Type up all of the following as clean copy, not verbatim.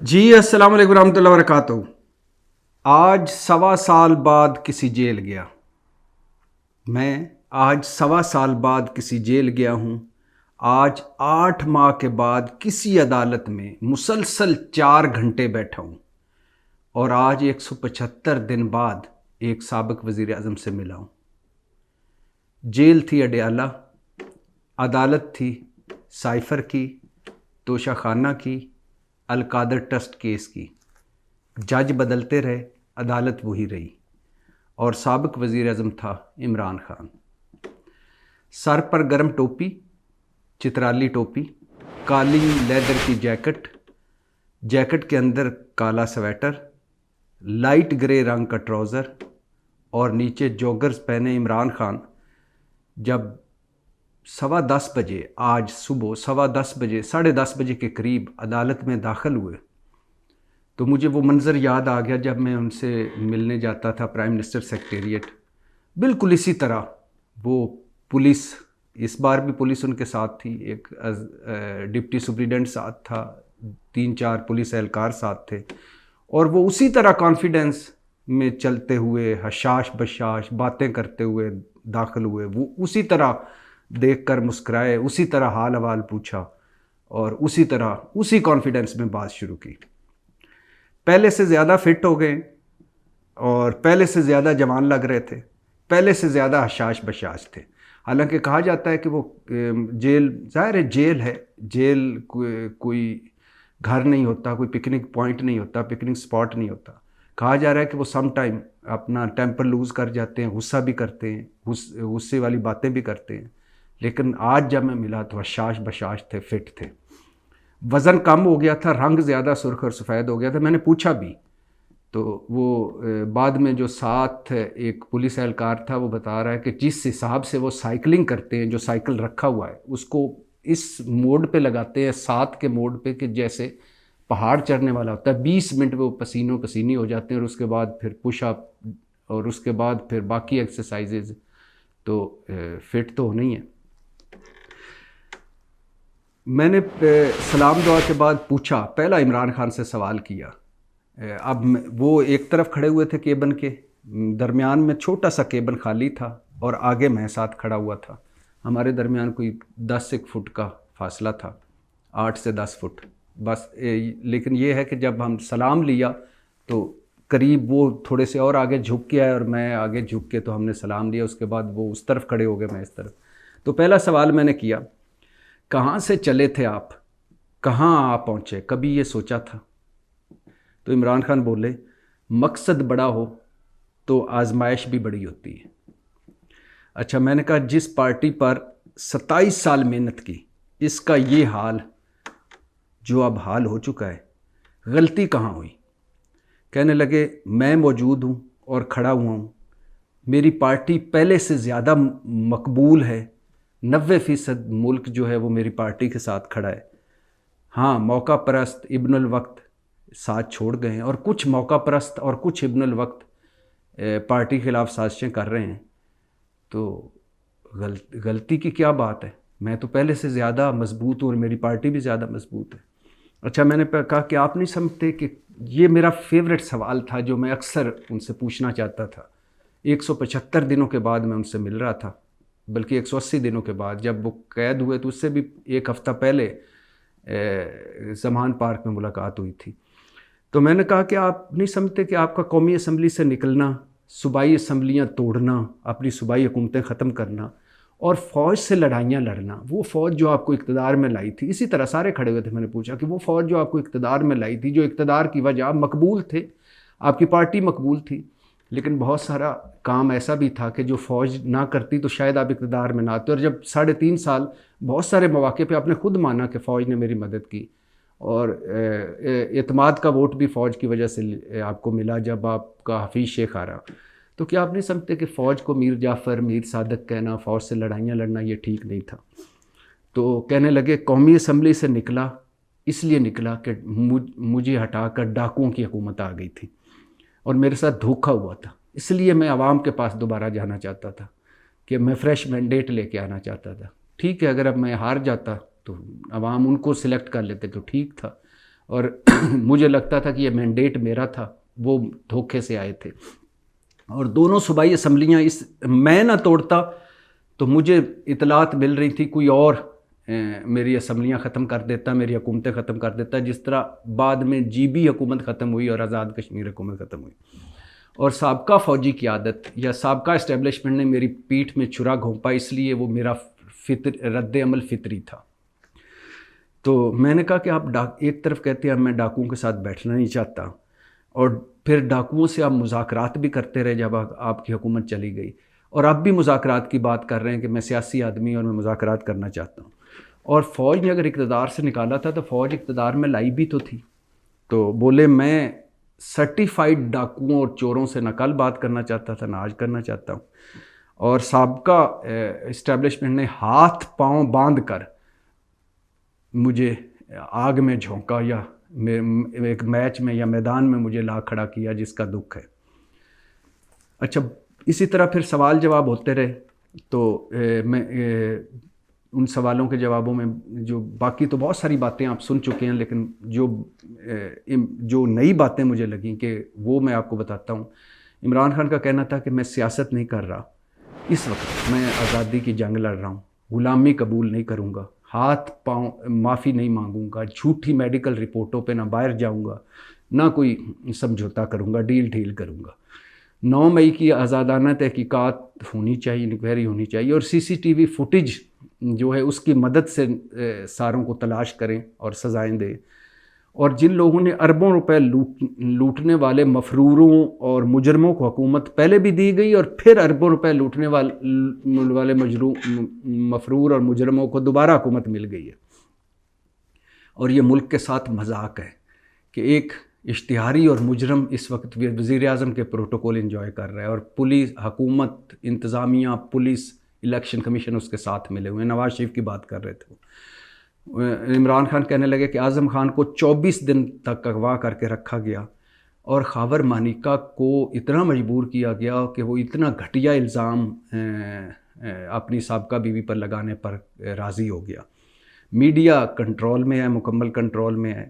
جی السلام علیکم ورحمۃ اللہ وبرکاتہ۔ آج 1.25 سال بعد کسی جیل گیا میں آج 1.25 سال بعد کسی جیل گیا ہوں۔ آج 8 ماہ کے بعد کسی عدالت میں مسلسل 4 گھنٹے بیٹھا ہوں، اور آج 175 دن بعد ایک سابق وزیر اعظم سے ملا ہوں۔ جیل تھی اڈیالہ، عدالت تھی سائفر کی، توشہ خانہ کی، القادر ٹرسٹ کیس کی۔ جج بدلتے رہے، عدالت وہی رہی، اور سابق وزیر اعظم تھا عمران خان۔ سر پر گرم ٹوپی، چترالی ٹوپی، کالی لیدر کی جیکٹ کے اندر کالا سویٹر، لائٹ گرے رنگ کا ٹراؤزر، اور نیچے جوگرز پہنے عمران خان جب 10:15 بجے، آج صبح 10:15 بجے، 10:30 بجے کے قریب عدالت میں داخل ہوئے، تو مجھے وہ منظر یاد آ گیا جب میں ان سے ملنے جاتا تھا پرائم منسٹر سیکریٹریٹ۔ بالکل اسی طرح وہ پولیس، اس بار بھی پولیس ان کے ساتھ تھی، ایک ڈپٹی سپرنٹینڈنٹ ساتھ تھا، 3-4 پولیس اہلکار ساتھ تھے، اور وہ اسی طرح کانفیڈنس میں چلتے ہوئے، حشاش بشاش باتیں کرتے ہوئے داخل ہوئے۔ وہ اسی طرح دیکھ کر مسکرائے، اسی طرح حال احوال پوچھا، اور اسی طرح اسی کانفیڈنس میں بات شروع کی۔ پہلے سے زیادہ فٹ ہو گئے، اور پہلے سے زیادہ جوان لگ رہے تھے، پہلے سے زیادہ حشاش بشاش تھے۔ حالانکہ کہا جاتا ہے کہ وہ جیل، ظاہر ہے جیل ہے، جیل کوئی گھر نہیں ہوتا، کوئی پکنک پوائنٹ نہیں ہوتا، پکنک سپاٹ نہیں ہوتا۔ کہا جا رہا ہے کہ وہ سم ٹائم اپنا ٹیمپر لوز کر جاتے ہیں، غصہ بھی کرتے ہیں، غصے والی باتیں بھی کرتے ہیں، لیکن آج جب میں ملا تو حشاش بشاش تھے، فٹ تھے۔ وزن کم ہو گیا تھا، رنگ زیادہ سرخ اور سفید ہو گیا تھا۔ میں نے پوچھا بھی، تو وہ بعد میں جو ساتھ ایک پولیس اہلکار تھا وہ بتا رہا ہے کہ جس حساب سے وہ سائیکلنگ کرتے ہیں، جو سائیکل رکھا ہوا ہے اس کو اس موڈ پہ لگاتے ہیں، 7 کے موڈ پہ، کہ جیسے پہاڑ چڑھنے والا ہوتا ہے۔ 20 منٹ میں وہ پسینوں پسینی ہو جاتے ہیں، اور اس کے بعد پھر پش اپ، اور اس کے بعد پھر باقی ایکسرسائزز، تو فٹ تو ہونا ہی ہے۔ میں نے سلام دعا کے بعد پوچھا، پہلا عمران خان سے سوال کیا۔ اب وہ ایک طرف کھڑے ہوئے تھے کیبن کے، درمیان میں چھوٹا سا کیبن خالی تھا، اور آگے میں ساتھ کھڑا ہوا تھا۔ ہمارے درمیان کوئی 10 فٹ کا فاصلہ تھا، 8 سے 10 فٹ بس۔ لیکن یہ ہے کہ جب ہم سلام لیا تو قریب وہ تھوڑے سے اور آگے جھک کے آئے، اور میں آگے جھک کے، تو ہم نے سلام لیا۔ اس کے بعد وہ اس طرف کھڑے ہو گئے، میں اس طرف۔ تو پہلا سوال میں نے کیا، کہاں سے چلے تھے آپ، کہاں آپ پہنچے، کبھی یہ سوچا تھا؟ تو عمران خان بولے، مقصد بڑا ہو تو آزمائش بھی بڑی ہوتی ہے۔ اچھا، میں نے کہا جس پارٹی پر 27 سال محنت کی، اس کا یہ حال جو اب حال ہو چکا ہے، غلطی کہاں ہوئی؟ کہنے لگے، میں موجود ہوں اور کھڑا ہوا ہوں، میری پارٹی پہلے سے زیادہ مقبول ہے، 90% ملک جو ہے وہ میری پارٹی کے ساتھ کھڑا ہے۔ ہاں، موقع پرست ابن الوقت ساتھ چھوڑ گئے ہیں، اور کچھ موقع پرست اور کچھ ابن الوقت پارٹی کے خلاف سازشیں کر رہے ہیں۔ تو غلطی کی کیا بات ہے؟ میں تو پہلے سے زیادہ مضبوط ہوں، اور میری پارٹی بھی زیادہ مضبوط ہے۔ اچھا، میں نے کہا کہ آپ نہیں سمجھتے کہ یہ میرا فیوریٹ سوال تھا جو میں اکثر ان سے پوچھنا چاہتا تھا۔ 175 دنوں کے بعد میں ان سے مل رہا تھا، بلکہ 180 دنوں کے بعد، جب وہ قید ہوئے تو اس سے بھی 1 ہفتہ پہلے زمان پارک میں ملاقات ہوئی تھی۔ تو میں نے کہا کہ آپ نہیں سمجھتے کہ آپ کا قومی اسمبلی سے نکلنا، صوبائی اسمبلیاں توڑنا، اپنی صوبائی حکومتیں ختم کرنا، اور فوج سے لڑائیاں لڑنا، وہ فوج جو آپ کو اقتدار میں لائی تھی، اسی طرح سارے کھڑے ہوئے تھے، میں نے پوچھا کہ وہ فوج جو آپ کو اقتدار میں لائی تھی، جو اقتدار کی وجہ آپ مقبول تھے، آپ کی پارٹی مقبول تھی، لیکن بہت سارا کام ایسا بھی تھا کہ جو فوج نہ کرتی تو شاید آپ اقتدار میں نہ آتے، اور جب 3.5 سال بہت سارے مواقع پہ آپ نے خود مانا کہ فوج نے میری مدد کی، اور اعتماد کا ووٹ بھی فوج کی وجہ سے آپ کو ملا جب آپ کا حفیظ شیخ آ رہا، تو کیا آپ نہیں سمجھتے کہ فوج کو میر جعفر، میر صادق کہنا، فوج سے لڑائیاں لڑنا، یہ ٹھیک نہیں تھا؟ تو کہنے لگے، قومی اسمبلی سے نکلا، اس لیے نکلا کہ مجھے ہٹا کر ڈاکوؤں کی حکومت آ گئی تھی، اور میرے ساتھ دھوکا ہوا تھا، اس لیے میں عوام کے پاس دوبارہ جانا چاہتا تھا، کہ میں فریش مینڈیٹ لے کے آنا چاہتا تھا۔ ٹھیک ہے، اگر اب میں ہار جاتا تو عوام ان کو سلیکٹ کر لیتے تو ٹھیک تھا، اور مجھے لگتا تھا کہ یہ مینڈیٹ میرا تھا، وہ دھوکے سے آئے تھے۔ اور دونوں صوبائی اسمبلیاں میں نہ توڑتا تو مجھے اطلاعات مل رہی تھی کوئی اور میری اسمبلیاں ختم کر دیتا، میری حکومتیں ختم کر دیتا، جس طرح بعد میں جی بی حکومت ختم ہوئی اور آزاد کشمیر حکومت ختم ہوئی۔ اور سابقہ فوجی قیادت یا سابقہ اسٹیبلشمنٹ نے میری پیٹھ میں چھرا گھونپا، اس لیے وہ میرا رد عمل فطری تھا۔ تو میں نے کہا کہ آپ ایک طرف کہتے ہیں اب میں ڈاکوؤں کے ساتھ بیٹھنا نہیں چاہتا، اور پھر ڈاکوؤں سے آپ مذاکرات بھی کرتے رہے جب آپ کی حکومت چلی گئی، اور اب بھی مذاکرات کی بات کر رہے ہیں کہ میں سیاسی آدمی اور میں مذاکرات کرنا چاہتا ہوں۔ اور فوج نے اگر اقتدار سے نکالا تھا تو فوج اقتدار میں لائی بھی تو تھی۔ تو بولے میں سرٹیفائیڈ ڈاکوؤں اور چوروں سے نہ کل بات کرنا چاہتا تھا نہ آج کرنا چاہتا ہوں، اور سابقہ اسٹیبلشمنٹ نے ہاتھ پاؤں باندھ کر مجھے آگ میں جھونکا یا ایک میچ میں یا میدان میں مجھے لا کھڑا کیا، جس کا دکھ ہے۔ اچھا، اسی طرح پھر سوال جواب ہوتے رہے، تو میں ان سوالوں کے جوابوں میں جو باقی تو بہت ساری باتیں آپ سن چکے ہیں، لیکن جو نئی باتیں مجھے لگیں کہ وہ میں آپ کو بتاتا ہوں۔ عمران خان کا کہنا تھا کہ میں سیاست نہیں کر رہا، اس وقت میں آزادی کی جنگ لڑ رہا ہوں، غلامی قبول نہیں کروں گا، ہاتھ پاؤں معافی نہیں مانگوں گا، جھوٹی میڈیکل رپورٹوں پہ نہ باہر جاؤں گا، نہ کوئی سمجھوتا کروں گا، ڈیل گا۔ 9 مئی کی آزادانہ تحقیقات ہونی چاہیے، انکوائری ہونی چاہیے، اور سی سی ٹی وی فوٹیج جو ہے اس کی مدد سے ساروں کو تلاش کریں اور سزائیں دیں۔ اور جن لوگوں نے اربوں روپے لوٹنے والے مفروروں اور مجرموں کو حکومت پہلے بھی دی گئی، اور پھر اربوں روپے لوٹنے والے مفرور اور مجرموں کو دوبارہ حکومت مل گئی ہے۔ اور یہ ملک کے ساتھ مذاق ہے کہ ایک اشتہاری اور مجرم اس وقت وزیر اعظم کے پروٹوکول انجوائے کر رہا ہے، اور پولیس، حکومت، انتظامیہ، پولیس، الیکشن کمیشن اس کے ساتھ ملے ہوئے ہیں۔ نواز شریف کی بات کر رہے تھے، عمران خان کہنے لگے کہ اعظم خان کو 24 دن تک اغوا کر کے رکھا گیا، اور خاور مانیکا کو اتنا مجبور کیا گیا کہ وہ اتنا گھٹیا الزام اپنی سابقہ بیوی پر لگانے پر راضی ہو گیا۔ میڈیا کنٹرول میں ہے، مکمل کنٹرول میں ہے،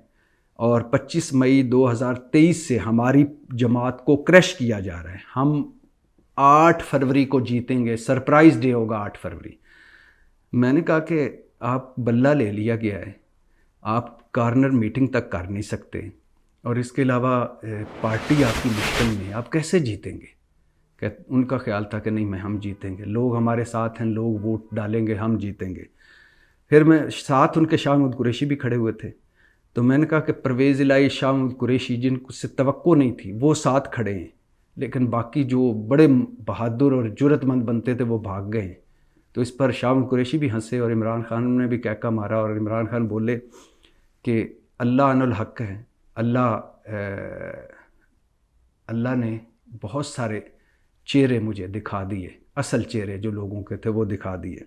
اور 25 مئی 2023 سے ہماری جماعت کو کریش کیا جا رہا ہے۔ ہم 8 فروری کو جیتیں گے، سرپرائز ڈے ہوگا 8 فروری۔ میں نے کہا کہ آپ بلہ لے لیا گیا ہے، آپ کارنر میٹنگ تک کر نہیں سکتے، اور اس کے علاوہ پارٹی آپ کی مشکل میں ہے، آپ کیسے جیتیں گے؟ کہ ان کا خیال تھا کہ نہیں، ہم جیتیں گے، لوگ ہمارے ساتھ ہیں، لوگ ووٹ ڈالیں گے، ہم جیتیں گے۔ پھر میں ساتھ ان کے شاہ محمود قریشی بھی کھڑے ہوئے تھے، تو میں نے کہا کہ پرویز الہی، شاہ محمود قریشی، جن سے توقع نہیں تھی وہ ساتھ کھڑے ہیں، لیکن باقی جو بڑے بہادر اور جرأت مند بنتے تھے وہ بھاگ گئے ہیں۔ تو اس پر شاہ محمود قریشی بھی ہنسے، اور عمران خان نے بھی کہکا مارا، اور عمران خان بولے کہ اللہ عن الحق ہے، اللہ نے بہت سارے چہرے مجھے دکھا دیے، اصل چہرے جو لوگوں کے تھے وہ دکھا دیے۔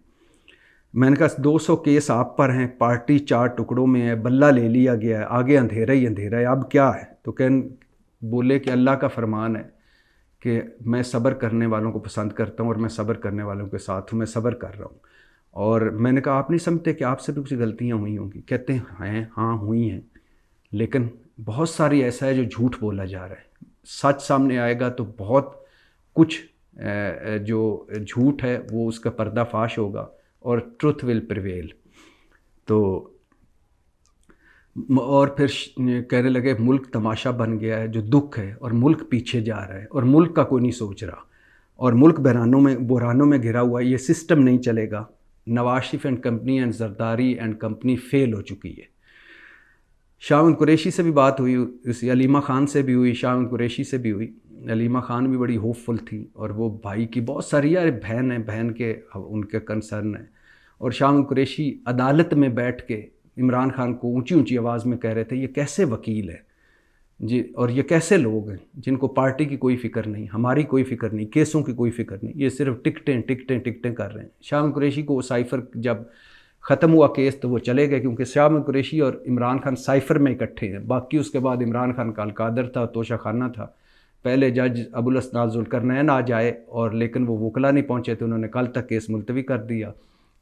میں نے کہا 200 کیس آپ پر ہیں، پارٹی 4 ٹکڑوں میں ہے، بلہ لے لیا گیا ہے، آگے اندھیرا ہی اندھیرا ہے، اب کیا ہے؟ تو بولے کہ اللہ کا فرمان ہے کہ میں صبر کرنے والوں کو پسند کرتا ہوں، اور میں صبر کرنے والوں کے ساتھ ہوں، میں صبر کر رہا ہوں۔ اور میں نے کہا آپ نہیں سمجھتے کہ آپ سے بھی کچھ غلطیاں ہوئی ہوں گی؟ کہتے ہیں ہاں ہوئی ہیں، لیکن بہت ساری ایسا ہے جو جھوٹ بولا جا رہا ہے، سچ سامنے آئے گا تو بہت کچھ جو جھوٹ ہے وہ اس کا پردہ فاش ہوگا، اور ٹروتھ ول پریویل۔ تو اور پھر کہنے لگے ملک تماشا بن گیا ہے، جو دکھ ہے، اور ملک پیچھے جا رہا ہے، اور ملک کا کوئی نہیں سوچ رہا، اور ملک بحرانوں میں گھرا ہوا ہے، یہ سسٹم نہیں چلے گا۔ Nawaz Sharif and company and Zardari and company fail ہو چکی ہے۔ شاہ محمود قریشی سے بھی بات ہوئی، اسی علیمہ خان سے بھی ہوئی، شاہ محمود قریشی سے بھی ہوئی۔ علیمہ خان بھی بڑی ہوپ فل تھی، اور وہ بھائی کی بہت ساری، یار بہن ہے، بہن کے ان کے کنسرن ہے، اور شاہ محمود قریشی عدالت میں بیٹھ کے عمران خان کو اونچی اونچی آواز میں کہہ رہے تھے یہ کیسے وکیل ہے جی، اور یہ کیسے لوگ ہیں جن کو پارٹی کی کوئی فکر نہیں، ہماری کوئی فکر نہیں، کیسوں کی کوئی فکر نہیں، یہ صرف ٹکٹیں کر رہے ہیں۔ شاہ محمود قریشی کو سائفر جب ختم ہوا کیس تو وہ چلے گئے، کیونکہ شاہ محمود قریشی اور عمران خان سائفر میں اکٹھے ہیں، باقی اس کے بعد عمران خان کا القادر تھا، توشہ خانہ تھا۔ پہلے جج ابوالاسناد ذوالقرنین آ جائے، اور لیکن وہ وکلا نہیں پہنچے تھے، انہوں نے کل تک کیس ملتوی کر دیا۔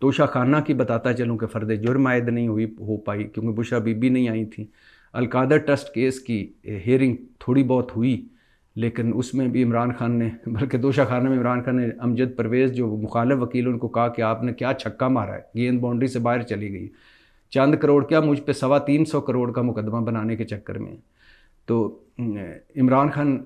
توشہ خانہ کی بتاتا چلوں کہ فرد جرم عائد نہیں ہو پائی، کیونکہ بشرا بی بی نہیں آئی تھیں۔ القادر ٹرسٹ کیس کی ہیئرنگ تھوڑی بہت ہوئی، لیکن اس میں بھی عمران خان نے، بلکہ دوشہ خانہ میں عمران خان نے امجد پرویز جو مخالف وکیل ان کو کہا کہ آپ نے کیا چھکا مارا ہے، گیند باؤنڈری سے باہر چلی گئی، چند کروڑ کیا مجھ پہ 325 کروڑ کا مقدمہ بنانے کے چکر میں۔ تو عمران خان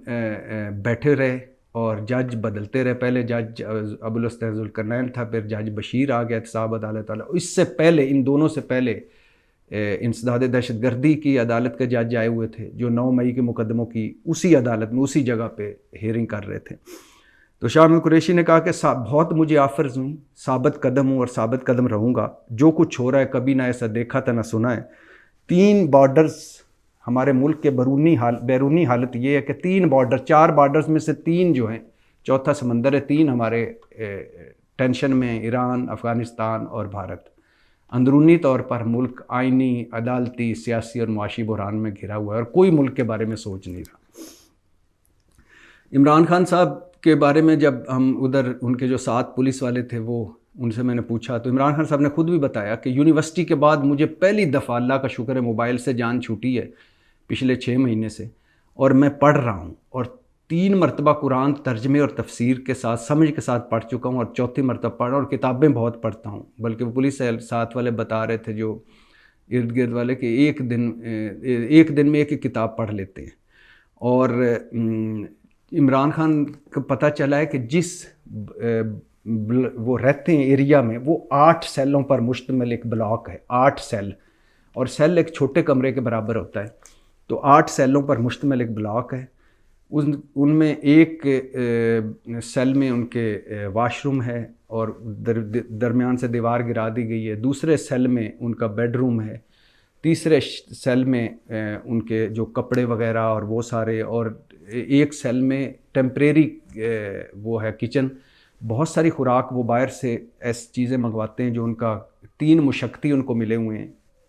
بیٹھے رہے اور جج بدلتے رہے، پہلے جج ابوالاسطیٰ ذوالقرنین تھا، پھر جج بشیر آ گیا احتساب عدالت والا۔ اس سے پہلے، ان دونوں سے پہلے انسداد دہشت گردی کی عدالت کے جج آئے ہوئے تھے جو 9 مئی کے مقدموں کی اسی عدالت میں اسی جگہ پہ ہیئرنگ کر رہے تھے۔ تو شاہ محمود قریشی نے کہا کہ بہت مجھے آفرز ہوئیں، ثابت قدم ہوں اور ثابت قدم رہوں گا، جو کچھ ہو رہا ہے کبھی نہ ایسا دیکھا تھا نہ سنا ہے۔ 3 بارڈرز ہمارے ملک کے بیرونی حالت یہ ہے کہ 3 بارڈر، 4 بارڈرز میں سے 3 جو ہیں، چوتھا سمندر ہے، 3 ہمارے ٹینشن میں، ایران، افغانستان اور بھارت۔ اندرونی طور پر ملک آئینی، عدالتی، سیاسی اور معاشی بحران میں گھرا ہوا ہے اور کوئی ملک کے بارے میں سوچ نہیں رہا۔ عمران خان صاحب کے بارے میں جب ہم ادھر ان کے جو 7 پولیس والے تھے وہ ان سے میں نے پوچھا تو عمران خان صاحب نے خود بھی بتایا کہ یونیورسٹی کے بعد مجھے پہلی دفعہ، اللہ کا شکر ہے، موبائل سے جان چھوٹی ہے پچھلے 6 مہینے سے، اور میں پڑھ رہا ہوں اور 3 مرتبہ قرآن ترجمے اور تفسیر کے ساتھ سمجھ کے ساتھ پڑھ چکا ہوں، اور 4تھی مرتبہ پڑھ رہا ہوں، اور کتابیں بہت پڑھتا ہوں۔ بلکہ وہ پولیس ساتھ والے بتا رہے تھے جو ارد گرد والے کہ ایک دن میں ایک کتاب پڑھ لیتے ہیں۔ اور عمران خان کو پتہ چلا ہے کہ جس وہ رہتے ہیں ایریا میں، وہ 8 سیلوں پر مشتمل ایک بلاک ہے، 8 سیل، اور سیل ایک چھوٹے کمرے کے برابر ہوتا ہے، تو 8 سیلوں پر مشتمل ایک بلاک ہے۔ ان میں ایک سیل میں ان کے واش روم ہے اور درمیان سے دیوار گرا دی گئی ہے، دوسرے سیل میں ان کا بیڈ روم ہے، تیسرے سیل میں ان کے جو کپڑے وغیرہ اور وہ سارے، اور ایک سیل میں ٹیمپریری وہ ہے کچن، بہت ساری خوراک وہ باہر سے ایسی چیزیں منگواتے ہیں جو ان کا 3 مشقتی ان کو ملے ہوئے ہیں،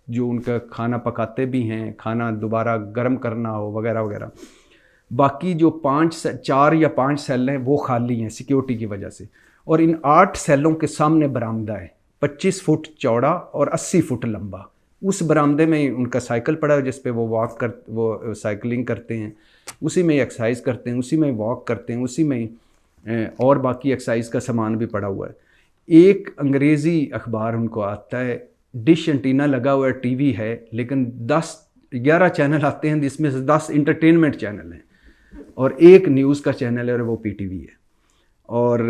جو ان کا کھانا پکاتے بھی ہیں، کھانا دوبارہ گرم کرنا ہو وغیرہ وغیرہ۔ باقی جو 4 یا 5 سیل ہیں وہ خالی ہیں سیکیورٹی کی وجہ سے، اور ان 8 سیلوں کے سامنے برآمدہ ہے 25 فٹ چوڑا اور 80 فٹ لمبا۔ اس برآمدے میں ان کا سائیکل پڑا ہے جس پہ وہ وہ سائیکلنگ کرتے ہیں، اسی میں ایکسرسائز کرتے ہیں، اسی میں واک کرتے ہیں، اسی میں اور باقی ایکسرسائز کا سامان بھی پڑا ہوا ہے۔ ایک انگریزی اخبار ان کو آتا ہے، ڈش انٹینا لگا ہوا ہے، ٹی وی ہے، لیکن 11 چینل آتے ہیں جس میں سے 10 انٹرٹینمنٹ چینل ہیں، اور ایک نیوز کا چینل ہے اور وہ پی ٹی وی ہے۔ اور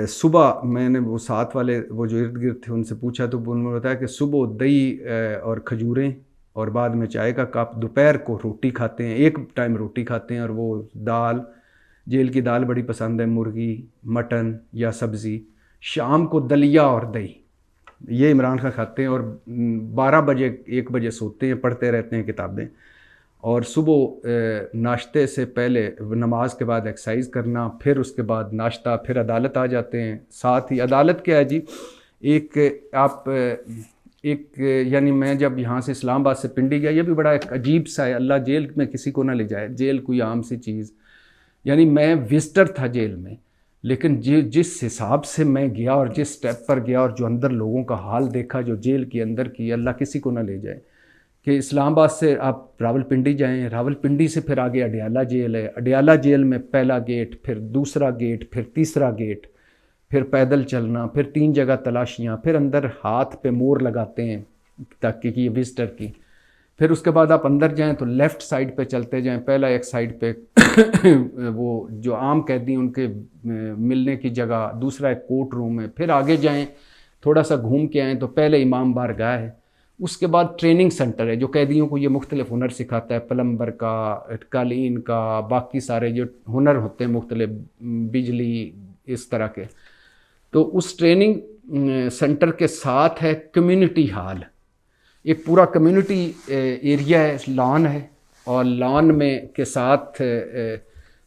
صبح میں نے وہ 7 والے وہ جو ارد گرد تھے ان سے پوچھا تو انہوں نے بتایا کہ صبح دہی اور کھجوریں اور بعد میں چائے کا کپ، دوپہر کو روٹی کھاتے ہیں، ایک ٹائم روٹی کھاتے ہیں، اور وہ دال، جیل کی دال بڑی پسند ہے، مرغی، مٹن یا سبزی، شام کو دلیا اور دہی، یہ عمران خان کھاتے ہیں، اور 12 بجے 1 بجے سوتے ہیں، پڑھتے رہتے ہیں کتابیں، اور صبح ناشتے سے پہلے نماز کے بعد ایکسرسائز کرنا، پھر اس کے بعد ناشتہ، پھر عدالت آ جاتے ہیں۔ ساتھ ہی عدالت کیا ہے جی، یعنی میں جب یہاں سے اسلام آباد سے پنڈی گیا، یہ بھی بڑا ایک عجیب سا ہے، اللہ جیل میں کسی کو نہ لے جائے، جیل کوئی عام سی چیز، یعنی میں وزٹر تھا جیل میں، لیکن جس حساب سے میں گیا اور جس سٹیپ پر گیا اور جو اندر لوگوں کا حال دیکھا جو جیل کے اندر کی، اللہ کسی کو نہ لے جائے۔ کہ اسلام آباد سے آپ راولپنڈی جائیں، راولپنڈی سے پھر آگے اڈیالہ جیل ہے، اڈیالہ جیل میں پہلا گیٹ، پھر دوسرا گیٹ، پھر تیسرا گیٹ، پھر پیدل چلنا، پھر 3 جگہ تلاشیاں، پھر اندر ہاتھ پہ مور لگاتے ہیں تاکہ یہ وزٹر کی، پھر اس کے بعد آپ اندر جائیں تو لیفٹ سائڈ پہ چلتے جائیں، پہلا ایک سائڈ پہ وہ جو عام قیدی ان کے ملنے کی جگہ، دوسرا ایک کورٹ روم ہے، پھر آگے جائیں تھوڑا سا گھوم کے آئیں تو پہلے امام بارگاہ ہے، اس کے بعد ٹریننگ سینٹر ہے جو قیدیوں کو یہ مختلف ہنر سکھاتا ہے، پلمبر کا، قالین کا، باقی سارے جو ہنر ہوتے ہیں مختلف، بجلی، اس طرح کے۔ تو اس ٹریننگ سینٹر کے ساتھ ہے کمیونٹی ہال، ایک پورا کمیونٹی ایریا ہے، لان ہے، اور لان میں کے ساتھ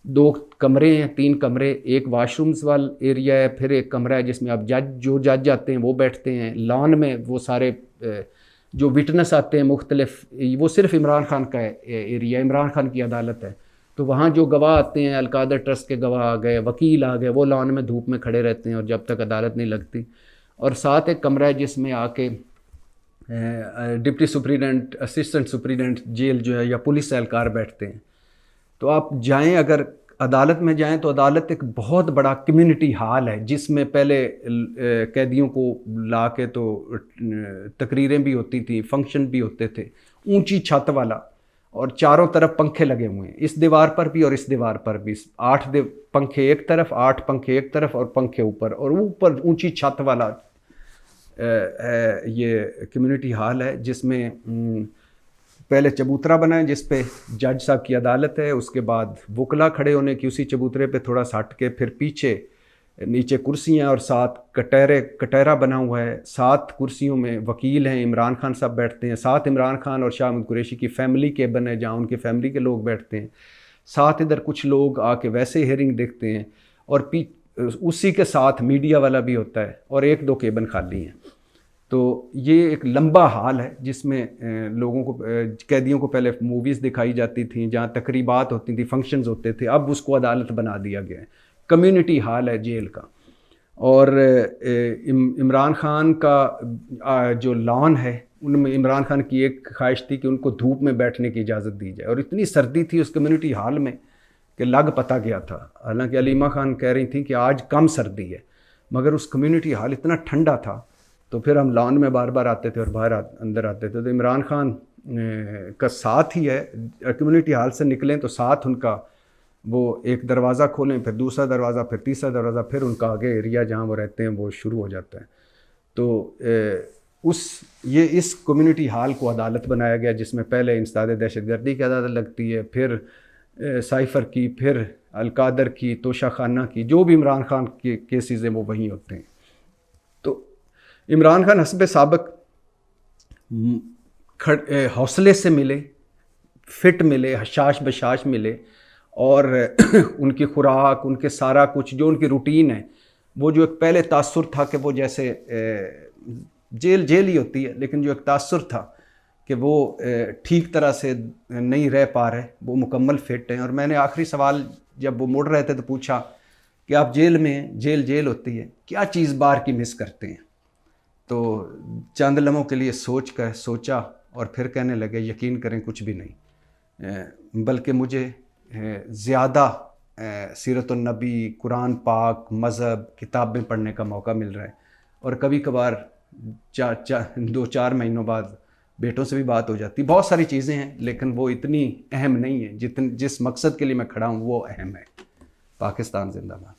2 کمرے ہیں، 3 کمرے، ایک واش رومز والا ایریا ہے، پھر ایک کمرہ ہے جس میں آپ جج جاتے ہیں وہ بیٹھتے ہیں، لان میں وہ سارے جو وٹنس آتے ہیں مختلف، وہ صرف عمران خان کا ایریا، عمران خان کی عدالت ہے، تو وہاں جو گواہ آتے ہیں، القادر ٹرسٹ کے گواہ آ گئے، وکیل آ گئے، وہ لان میں دھوپ میں کھڑے رہتے ہیں اور جب تک عدالت نہیں لگتی، اور ساتھ ایک کمرہ ہے جس میں آ کے deputy superintendent, assistant superintendent jail جو ہے یا پولیس اہلکار بیٹھتے ہیں. تو آپ جائیں، اگر عدالت میں جائیں تو عدالت ایک بہت بڑا کمیونٹی ہال ہے، جس میں پہلے قیدیوں کو لا کے تو تقریریں بھی ہوتی تھیں، فنکشن بھی ہوتے تھے، اونچی چھت والا، اور چاروں طرف پنکھے لگے ہوئے ہیں، اس دیوار پر بھی اور اس دیوار پر بھی، 8 پنکھے ایک طرف، 8 پنکھے ایک طرف اور پنکھے اوپر، اور اوپر اونچی چھت والا یہ کمیونٹی ہال ہے، جس میں پہلے چبوترا بنا ہے جس پہ جج صاحب کی عدالت ہے، اس کے بعد وکلا کھڑے ہونے کی اسی چبوترے پہ تھوڑا سا ہٹ کے، پھر پیچھے نیچے کرسیاں اور 7 کٹہرا بنا ہوا ہے، 7 کرسیوں میں وکیل ہیں، عمران خان صاحب بیٹھتے ہیں، 7 عمران خان اور شاہ محمود قریشی کی فیملی کیبن ہے جہاں ان کی فیملی کے لوگ بیٹھتے ہیں، 7 ادھر کچھ لوگ آ کے ویسے ہیئرنگ دیکھتے ہیں، اور اسی کے ساتھ میڈیا والا بھی ہوتا ہے، اور 1-2 کیبن خالی ہیں. تو یہ ایک لمبا ہال ہے جس میں لوگوں کو، قیدیوں کو پہلے موویز دکھائی جاتی تھیں، جہاں تقریبات ہوتی تھیں، فنکشنز ہوتے تھے، اب اس کو عدالت بنا دیا گیا ہے، کمیونٹی ہال ہے جیل کا. اور عمران خان کا جو لان ہے، ان میں عمران خان کی ایک خواہش تھی کہ ان کو دھوپ میں بیٹھنے کی اجازت دی جائے، اور اتنی سردی تھی اس کمیونٹی ہال میں کہ لگ پتہ گیا تھا. حالانکہ علیمہ خان کہہ رہی تھیں کہ آج کم سردی ہے، مگر اس کمیونٹی ہال اتنا ٹھنڈا تھا، تو پھر ہم لان میں بار بار آتے تھے اور باہر اندر آتے تھے. تو عمران خان کا ساتھ ہی ہے، کمیونٹی ہال سے نکلیں تو ساتھ ان کا وہ ایک دروازہ کھولیں، پھر دوسرا دروازہ، پھر تیسرا دروازہ، پھر ان کا آگے ایریا جہاں وہ رہتے ہیں وہ شروع ہو جاتا ہے. تو اس کمیونٹی ہال کو عدالت بنایا گیا، جس میں پہلے انسداد دہشت گردی کی عدالت لگتی ہے، پھر سائفر کی، پھر القادر کی، توشہ خانہ کی، جو بھی عمران خان کے کیسز ہیں وہ وہیں ہوتے ہیں. تو عمران خان حسب سابق حوصلے سے ملے، فٹ ملے، حشاش بشاش ملے، اور ان کی خوراک، ان کے سارا کچھ جو ان کی روٹین ہے، وہ جو ایک پہلے تاثر تھا کہ وہ جیسے جیل ہی ہوتی ہے، لیکن جو ایک تاثر تھا کہ وہ ٹھیک طرح سے نہیں رہ پا رہے، وہ مکمل فٹ ہیں. اور میں نے آخری سوال جب وہ مڑ رہے تھے تو پوچھا کہ آپ جیل میں ہیں، جیل ہوتی ہے، کیا چیز بار کی مس کرتے ہیں؟ تو چند لمحوں کے لیے سوچا اور پھر کہنے لگے، یقین کریں کچھ بھی نہیں، بلکہ مجھے زیادہ سیرت النبی، قرآن پاک، مذہب، کتابیں پڑھنے کا موقع مل رہا ہے، اور کبھی کبھار 2-4 مہینوں بعد بیٹوں سے بھی بات ہو جاتی. بہت ساری چیزیں ہیں لیکن وہ اتنی اہم نہیں ہیں، جس مقصد کے لیے میں کھڑا ہوں وہ اہم ہے. پاکستان زندہ باد.